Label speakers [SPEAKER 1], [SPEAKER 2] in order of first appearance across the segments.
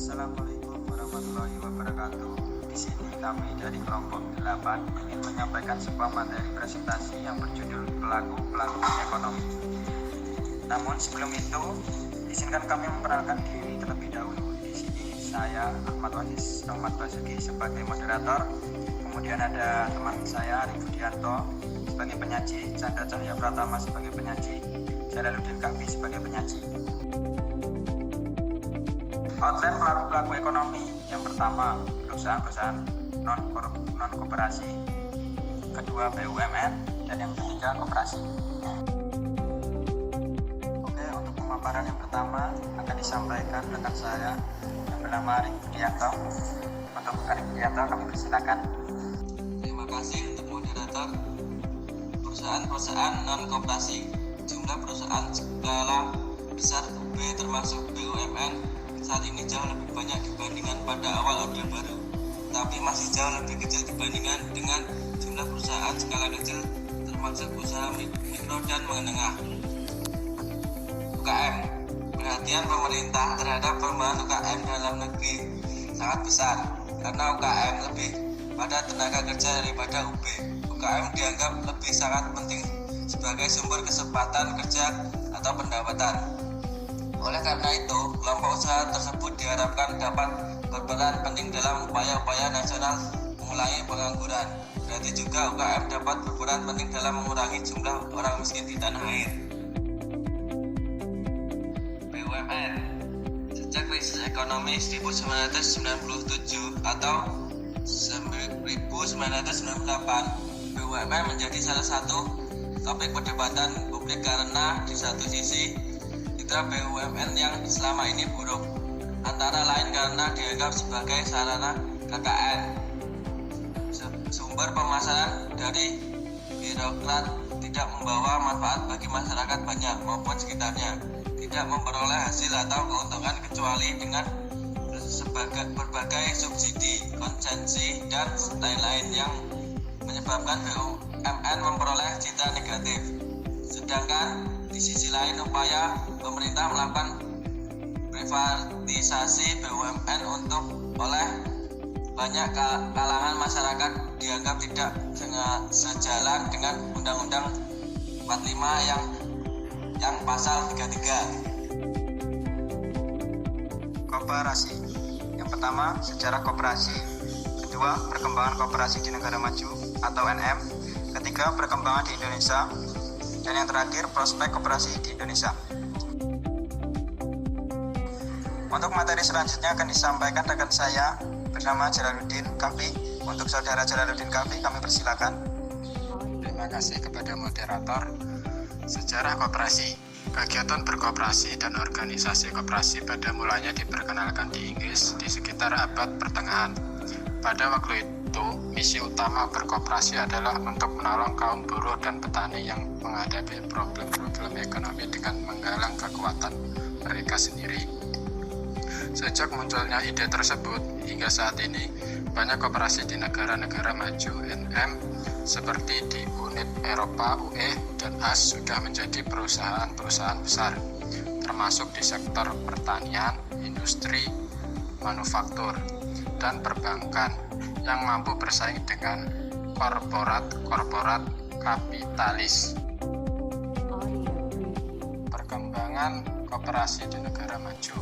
[SPEAKER 1] Assalamualaikum warahmatullahi wabarakatuh. Di sini kami dari kelompok 8 ingin menyampaikan sebuah materi presentasi yang berjudul Pelaku-Pelaku Ekonomi. Namun sebelum itu, izinkan kami memperkenalkan diri terlebih dahulu. Di sini saya Ahmad Basuki sebagai moderator. Kemudian ada teman saya Arif Budianto sebagai penyaji, Chandra Cahya Pratama sebagai penyaji, Jalaluddin Kahfi sebagai penyaji. Outline pelaku-pelaku ekonomi. Yang pertama, perusahaan-perusahaan non-koperasi. Kedua, BUMN. Dan yang ketiga, koperasi. Oke, untuk pemaparan yang pertama akan disampaikan rekan saya yang bernama Arif Budianto. Untuk Arif Budianto kami persilakan.
[SPEAKER 2] Terima kasih untuk moderator. Perusahaan-perusahaan non-koperasi. Jumlah perusahaan skala besar UB termasuk BUMN saat ini jauh lebih banyak dibandingkan pada awal Orde Baru, tapi masih jauh lebih kecil dibandingkan dengan jumlah perusahaan skala kecil termasuk usaha mikro dan menengah. UKM. Perhatian pemerintah terhadap pengembangan UKM dalam negeri sangat besar karena UKM lebih pada tenaga kerja daripada UB. UKM dianggap lebih sangat penting sebagai sumber kesempatan kerja atau pendapatan. Oleh karena itu, kelompok usaha tersebut diharapkan dapat berperan penting dalam upaya-upaya nasional mengurangi pengangguran. Berarti juga UKM dapat berperan penting dalam mengurangi jumlah orang miskin di tanah air. BUMN. Sejak krisis ekonomi 1997 atau 1998, BUMN menjadi salah satu topik perdebatan publik karena di satu sisi BUMN yang selama ini buruk, antara lain karena dianggap sebagai sarana KKN, sumber pemasaran dari birokrat, tidak membawa manfaat bagi masyarakat banyak maupun sekitarnya, tidak memperoleh hasil atau keuntungan kecuali dengan berbagai subsidi, konsesi, dan lain-lain yang menyebabkan BUMN memperoleh citra negatif. Sedangkan di sisi lain, upaya pemerintah melakukan privatisasi BUMN untuk oleh banyak kalangan masyarakat dianggap tidak sejalan dengan Undang-Undang 45 yang pasal 33.
[SPEAKER 1] Koperasi. Yang pertama, sejarah koperasi. Kedua, perkembangan koperasi di negara maju atau NM. Ketiga, perkembangan di Indonesia. Dan yang terakhir, prospek koperasi di Indonesia. Untuk materi selanjutnya akan disampaikan rekan saya bernama Jalaluddin Kahfi. Untuk saudara Jalaluddin Kahfi, kami persilakan.
[SPEAKER 3] Terima kasih kepada moderator. Sejarah koperasi. Kegiatan berkoperasi dan organisasi koperasi pada mulanya diperkenalkan di Inggris di sekitar abad pertengahan. Pada waktu itu, misi utama berkoperasi adalah untuk menolong kaum buruh dan petani yang menghadapi problem-problem ekonomi dengan menggalang kekuatan mereka sendiri. Sejak munculnya ide tersebut, hingga saat ini, banyak koperasi di negara-negara maju NM seperti di Uni Eropa UE dan AS sudah menjadi perusahaan-perusahaan besar, termasuk di sektor pertanian, industri, manufaktur, dan perbankan yang mampu bersaing dengan korporat kapitalis. Perkembangan koperasi di negara maju.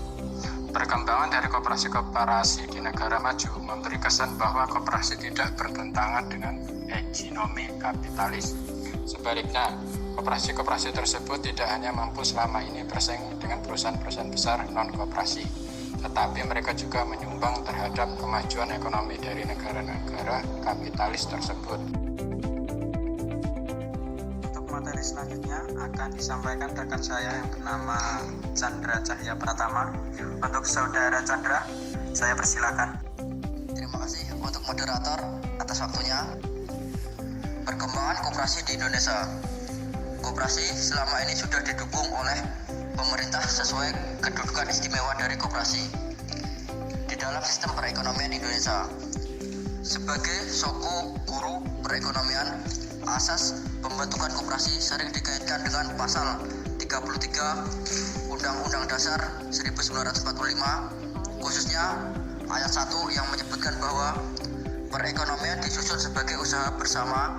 [SPEAKER 3] Perkembangan dari koperasi di negara maju memberi kesan bahwa koperasi tidak bertentangan dengan hegemoni kapitalis. Sebaliknya, koperasi tersebut tidak hanya mampu selama ini bersaing dengan perusahaan-perusahaan besar non-koperasi, tetapi mereka juga menyumbang terhadap kemajuan ekonomi dari negara-negara kapitalis tersebut.
[SPEAKER 1] Untuk materi selanjutnya akan disampaikan rekan saya yang bernama Chandra Cahya Pratama. Untuk saudara Chandra, saya persilakan.
[SPEAKER 4] Terima kasih untuk moderator atas waktunya. Perkembangan koperasi di Indonesia. Koperasi selama ini sudah didukung oleh pemerintah sesuai kedudukan istimewa dari koperasi di dalam sistem perekonomian Indonesia. Sebagai soko guru perekonomian, asas pembentukan koperasi sering dikaitkan dengan pasal 33 Undang-Undang Dasar 1945 khususnya ayat 1 yang menyebutkan bahwa perekonomian disusun sebagai usaha bersama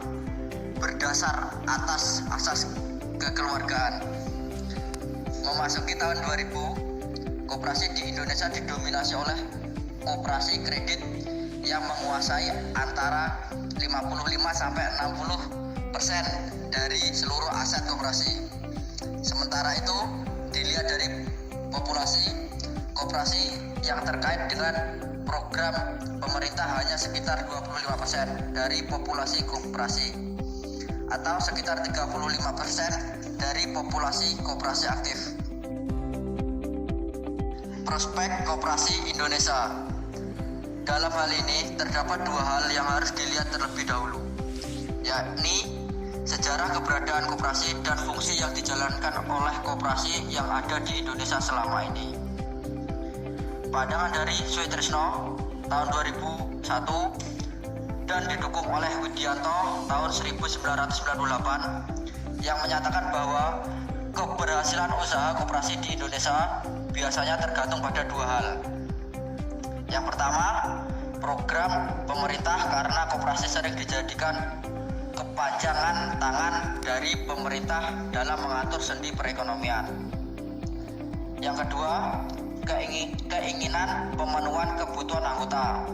[SPEAKER 4] berdasar atas asas kekeluargaan. Memasuki tahun 2000, koperasi di Indonesia didominasi oleh koperasi kredit yang menguasai antara 55-60% dari seluruh aset koperasi. Sementara itu, dilihat dari populasi, koperasi yang terkait dengan program pemerintah hanya sekitar 25% dari populasi koperasi atau sekitar 35% dari populasi koperasi aktif. Prospek koperasi Indonesia. Dalam hal ini terdapat dua hal yang harus dilihat terlebih dahulu, yakni sejarah keberadaan koperasi dan fungsi yang dijalankan oleh koperasi yang ada di Indonesia selama ini. Pandangan dari Suyitrisno tahun 2001 dan didukung oleh Widianto tahun 1998 yang menyatakan bahwa keberhasilan usaha koperasi di Indonesia biasanya tergantung pada dua hal. Yang pertama, program pemerintah, karena koperasi sering dijadikan kepanjangan tangan dari pemerintah dalam mengatur sendi perekonomian. Yang kedua, keinginan pemenuhan kebutuhan anggota.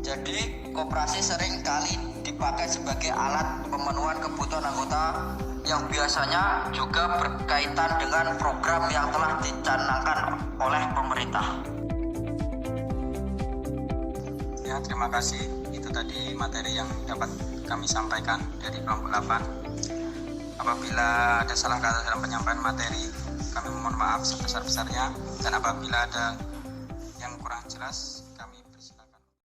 [SPEAKER 4] Jadi, koperasi sering kali dipakai sebagai alat pemenuhan kebutuhan anggota yang biasanya juga berkaitan dengan program yang telah dicanangkan oleh pemerintah.
[SPEAKER 1] Ya, terima kasih. Itu tadi materi yang dapat kami sampaikan dari kelompok 8. Apabila ada salah kata dalam penyampaian materi, kami mohon maaf sebesar-besarnya, dan apabila ada yang kurang jelas, kami bersilakan.